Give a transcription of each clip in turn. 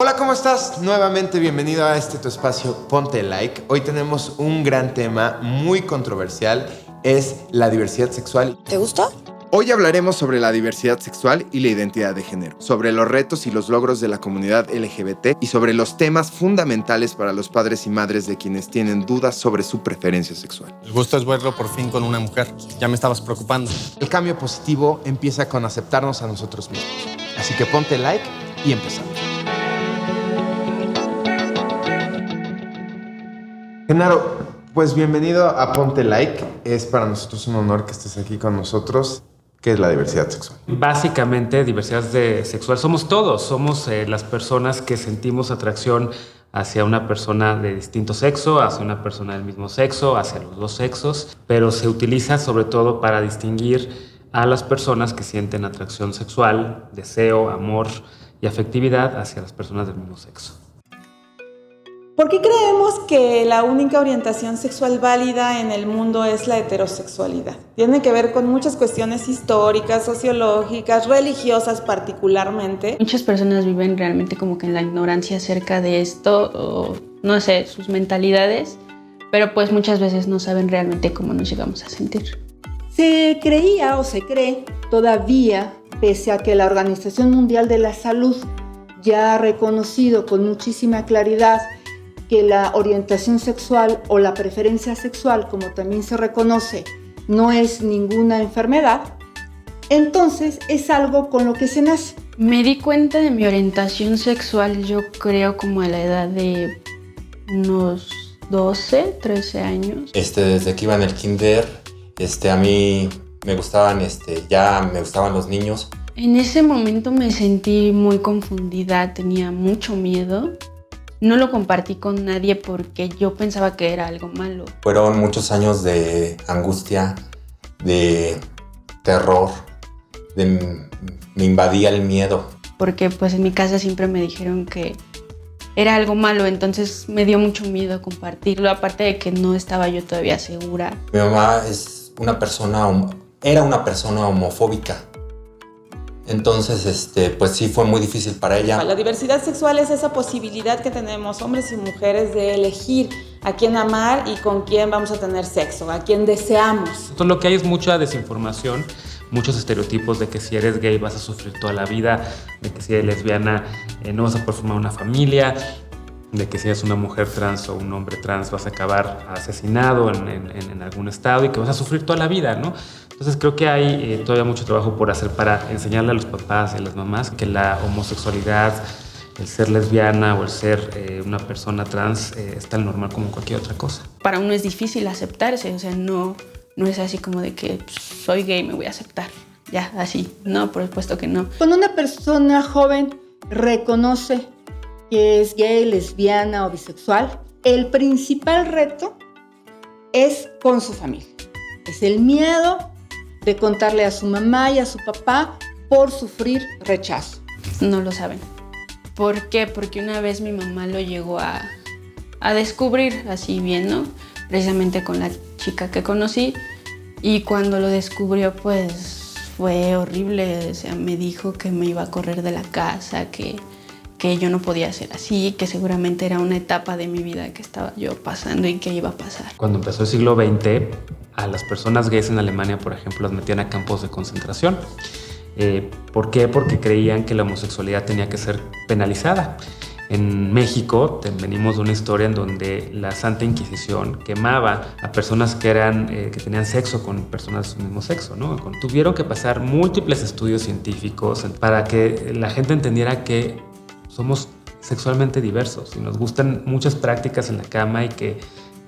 Hola, ¿cómo estás? Nuevamente bienvenido a tu espacio Ponte Like. Hoy tenemos un gran tema muy controversial, es la diversidad sexual. ¿Te gustó? Hoy hablaremos sobre la diversidad sexual y la identidad de género, sobre los retos y los logros de la comunidad LGBT y sobre los temas fundamentales para los padres y madres de quienes tienen dudas sobre su preferencia sexual. El gusto es verlo por fin con una mujer. Ya me estabas preocupando. El cambio positivo empieza con aceptarnos a nosotros mismos. Así que ponte like y empezamos. Genaro, pues bienvenido a Ponte Like. Es para nosotros un honor que estés aquí con nosotros. ¿Qué es la diversidad sexual? Básicamente, diversidad sexual somos todos. Somos las personas que sentimos atracción hacia una persona de distinto sexo, hacia una persona del mismo sexo, hacia los dos sexos, pero se utiliza sobre todo para distinguir a las personas que sienten atracción sexual, deseo, amor y afectividad hacia las personas del mismo sexo. ¿Por qué creemos que la única orientación sexual válida en el mundo es la heterosexualidad? Tiene que ver con muchas cuestiones históricas, sociológicas, religiosas particularmente. Muchas personas viven realmente como que en la ignorancia acerca de esto, o no sé, sus mentalidades, pero pues muchas veces no saben realmente cómo nos llegamos a sentir. Se creía o se cree todavía, pese a que la Organización Mundial de la Salud ya ha reconocido con muchísima claridad que la orientación sexual o la preferencia sexual, como también se reconoce, no es ninguna enfermedad, entonces es algo con lo que se nace. Me di cuenta de mi orientación sexual, yo creo como a la edad de unos 12, 13 años. Desde que iba en el kinder, a mí me gustaban, ya me gustaban los niños. En ese momento me sentí muy confundida, tenía mucho miedo. No lo compartí con nadie porque yo pensaba que era algo malo. Fueron muchos años de angustia, de terror, me invadía el miedo. Porque pues en mi casa siempre me dijeron que era algo malo, entonces me dio mucho miedo compartirlo, aparte de que no estaba yo todavía segura. Mi mamá era una persona homofóbica. Entonces, pues sí fue muy difícil para ella. La diversidad sexual es esa posibilidad que tenemos hombres y mujeres de elegir a quién amar y con quién vamos a tener sexo, a quién deseamos. Entonces, lo que hay es mucha desinformación, muchos estereotipos de que si eres gay vas a sufrir toda la vida, de que si eres lesbiana no vas a poder formar una familia, de que si eres una mujer trans o un hombre trans vas a acabar asesinado en algún estado y que vas a sufrir toda la vida, ¿no? Entonces creo que hay todavía mucho trabajo por hacer para enseñarle a los papás y a las mamás que la homosexualidad, el ser lesbiana o el ser una persona trans es tan normal como cualquier otra cosa. Para uno es difícil aceptarse, o sea, no es así como de que soy gay, me voy a aceptar, ya, así. No, por supuesto que no. Cuando una persona joven reconoce que es gay, lesbiana o bisexual, el principal reto es con su familia. Es el miedo de contarle a su mamá y a su papá por sufrir rechazo. No lo saben. ¿Por qué? Porque una vez mi mamá lo llegó a descubrir así bien, ¿no? Precisamente con la chica que conocí, y cuando lo descubrió pues fue horrible. O sea, me dijo que me iba a correr de la casa, que yo no podía ser así, que seguramente era una etapa de mi vida que estaba yo pasando y que iba a pasar. Cuando empezó el siglo XX, a las personas gays en Alemania, por ejemplo, las metían a campos de concentración. ¿Por qué? Porque creían que la homosexualidad tenía que ser penalizada. En México venimos de una historia en donde la Santa Inquisición quemaba a personas que tenían sexo con personas del mismo sexo, ¿no? Tuvieron que pasar múltiples estudios científicos para que la gente entendiera que somos sexualmente diversos y nos gustan muchas prácticas en la cama y que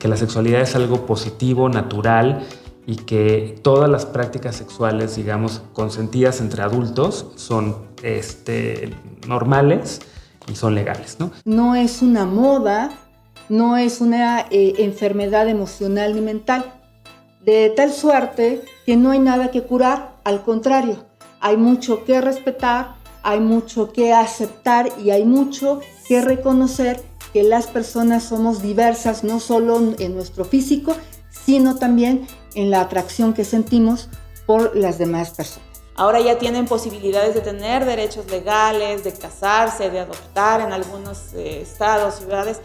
la sexualidad es algo positivo, natural, y que todas las prácticas sexuales, digamos, consentidas entre adultos son normales y son legales, ¿no? No es una moda, no es una enfermedad emocional ni mental, de tal suerte que no hay nada que curar, al contrario, hay mucho que respetar, hay mucho que aceptar y hay mucho que reconocer que las personas somos diversas, no solo en nuestro físico, sino también en la atracción que sentimos por las demás personas. Ahora ya tienen posibilidades de tener derechos legales, de casarse, de adoptar en algunos estados, ciudades,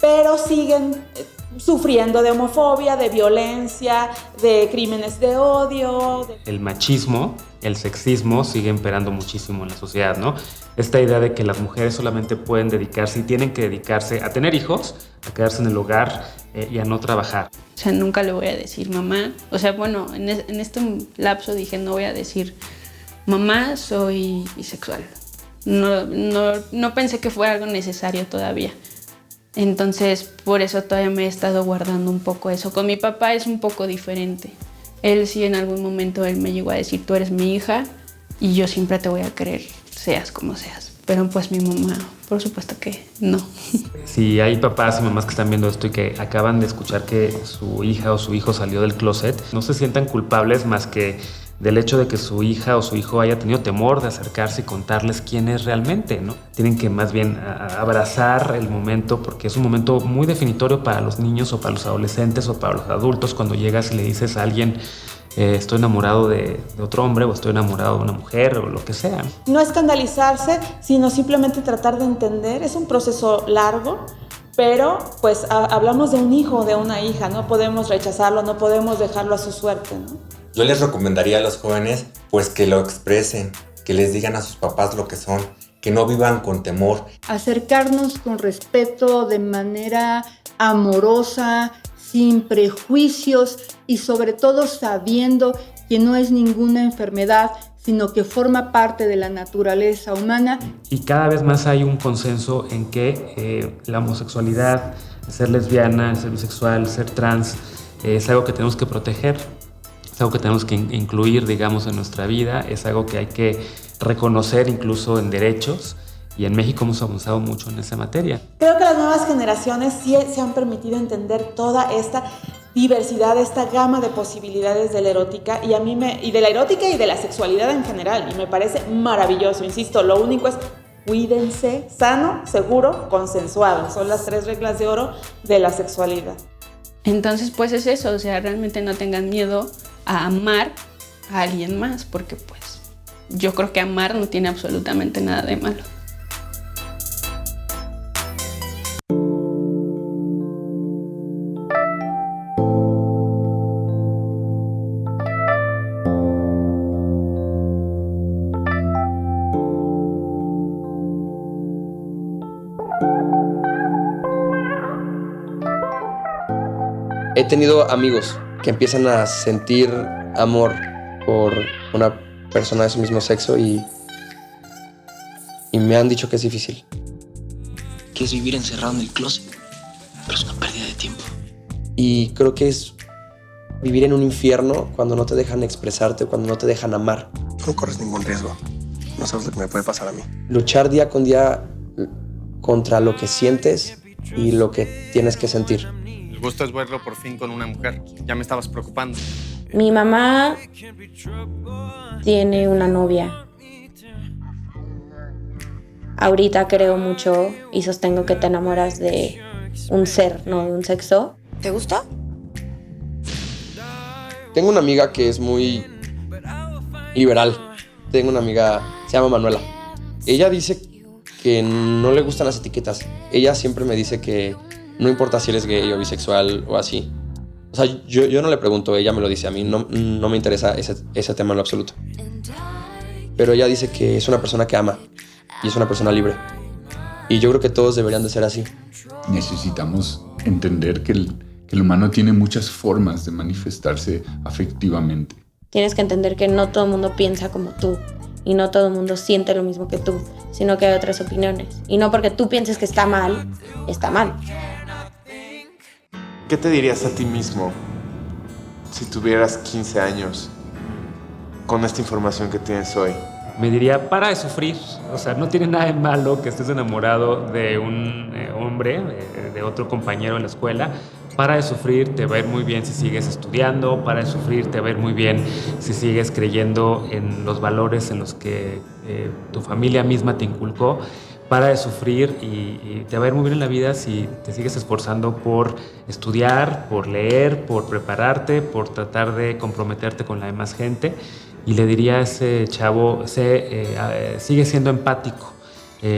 pero siguen sufriendo de homofobia, de violencia, de crímenes de odio. El machismo, el sexismo sigue imperando muchísimo en la sociedad, ¿no? Esta idea de que las mujeres solamente pueden dedicarse y tienen que dedicarse a tener hijos, a quedarse en el hogar y a no trabajar. O sea, nunca le voy a decir mamá. O sea, bueno, en este lapso dije, no voy a decir mamá, soy bisexual. No pensé que fuera algo necesario todavía. Entonces, por eso todavía me he estado guardando un poco eso. Con mi papá es un poco diferente. Él sí, en algún momento él me llegó a decir, tú eres mi hija y yo siempre te voy a querer, seas como seas. Pero pues mi mamá, por supuesto que no. Si hay papás y mamás que están viendo esto y que acaban de escuchar que su hija o su hijo salió del closet, no se sientan culpables más que del hecho de que su hija o su hijo haya tenido temor de acercarse y contarles quién es realmente, ¿no? Tienen que más bien abrazar el momento, porque es un momento muy definitorio para los niños o para los adolescentes o para los adultos, cuando llegas y le dices a alguien, estoy enamorado de otro hombre o estoy enamorado de una mujer o lo que sea. No escandalizarse, sino simplemente tratar de entender. Es un proceso largo, pero pues hablamos de un hijo o de una hija, no podemos rechazarlo, no podemos dejarlo a su suerte, ¿no? Yo les recomendaría a los jóvenes pues que lo expresen, que les digan a sus papás lo que son, que no vivan con temor. Acercarnos con respeto, de manera amorosa, sin prejuicios y sobre todo sabiendo que no es ninguna enfermedad, sino que forma parte de la naturaleza humana. Y cada vez más hay un consenso en que la homosexualidad, ser lesbiana, ser bisexual, ser trans, es algo que tenemos que proteger. Es algo que tenemos que incluir, digamos, en nuestra vida. Es algo que hay que reconocer incluso en derechos. Y en México hemos avanzado mucho en esa materia. Creo que las nuevas generaciones sí se han permitido entender toda esta diversidad, esta gama de posibilidades de la erótica y de la erótica y de la sexualidad en general. Y me parece maravilloso. Insisto, lo único es cuídense, sano, seguro, consensuado. Son las 3 reglas de oro de la sexualidad. Entonces, pues es eso. O sea, realmente no tengan miedo a amar a alguien más, porque pues yo creo que amar no tiene absolutamente nada de malo. He tenido amigos que empiezan a sentir amor por una persona de su mismo sexo y me han dicho que es difícil. Que es vivir encerrado en el closet, pero es una pérdida de tiempo. Y creo que es vivir en un infierno cuando no te dejan expresarte, cuando no te dejan amar. No corres ningún riesgo. No sabes lo que me puede pasar a mí. Luchar día con día contra lo que sientes y lo que tienes que sentir. El gusto es verlo por fin con una mujer. Ya me estabas preocupando. Mi mamá tiene una novia. Ahorita creo mucho y sostengo que te enamoras de un ser, no de un sexo. ¿Te gusta? Tengo una amiga que es muy liberal. Tengo una amiga, se llama Manuela. Ella dice que no le gustan las etiquetas. Ella siempre me dice que no importa si eres gay o bisexual o así. O sea, yo no le pregunto, ella me lo dice a mí. No me interesa ese tema en lo absoluto. Pero ella dice que es una persona que ama y es una persona libre. Y yo creo que todos deberían de ser así. Necesitamos entender que el humano tiene muchas formas de manifestarse afectivamente. Tienes que entender que no todo el mundo piensa como tú y no todo el mundo siente lo mismo que tú, sino que hay otras opiniones. Y no porque tú pienses que está mal, está mal. ¿Qué te dirías a ti mismo si tuvieras 15 años con esta información que tienes hoy? Me diría, para de sufrir. O sea, no tiene nada de malo que estés enamorado de un hombre, de otro compañero en la escuela. Para de sufrir, te va a ir muy bien si sigues estudiando. Para de sufrir, te va a ir muy bien si sigues creyendo en los valores en los que tu familia misma te inculcó. Para de sufrir y te va a ir muy bien en la vida si te sigues esforzando por estudiar, por leer, por prepararte, por tratar de comprometerte con la demás gente. Y le diría a ese chavo, sigue siendo empático.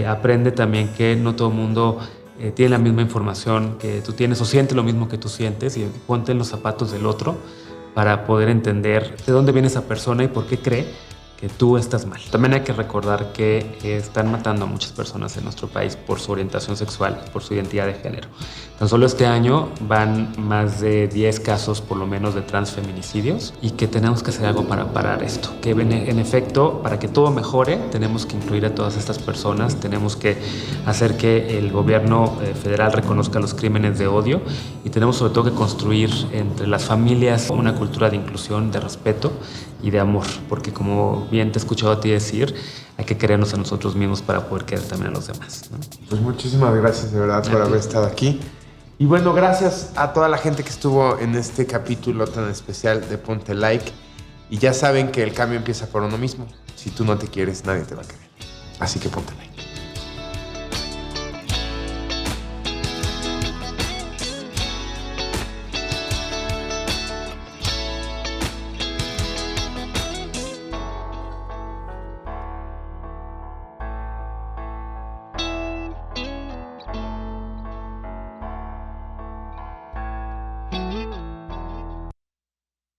Aprende también que no todo el mundo tiene la misma información que tú tienes o siente lo mismo que tú sientes, y ponte en los zapatos del otro para poder entender de dónde viene esa persona y por qué cree que tú estás mal. También hay que recordar que están matando a muchas personas en nuestro país por su orientación sexual, por su identidad de género. Tan solo este año van más de 10 casos por lo menos de transfeminicidios, y que tenemos que hacer algo para parar esto. Que en efecto, para que todo mejore, tenemos que incluir a todas estas personas, tenemos que hacer que el gobierno federal reconozca los crímenes de odio, y tenemos sobre todo que construir entre las familias una cultura de inclusión, de respeto y de amor, porque como bien te he escuchado a ti decir, hay que querernos a nosotros mismos para poder querer también a los demás, ¿no? Pues muchísimas gracias de verdad por haber estado aquí. Y bueno, gracias a toda la gente que estuvo en este capítulo tan especial de Ponte Like. Y ya saben que el cambio empieza por uno mismo. Si tú no te quieres, nadie te va a querer. Así que ponte like.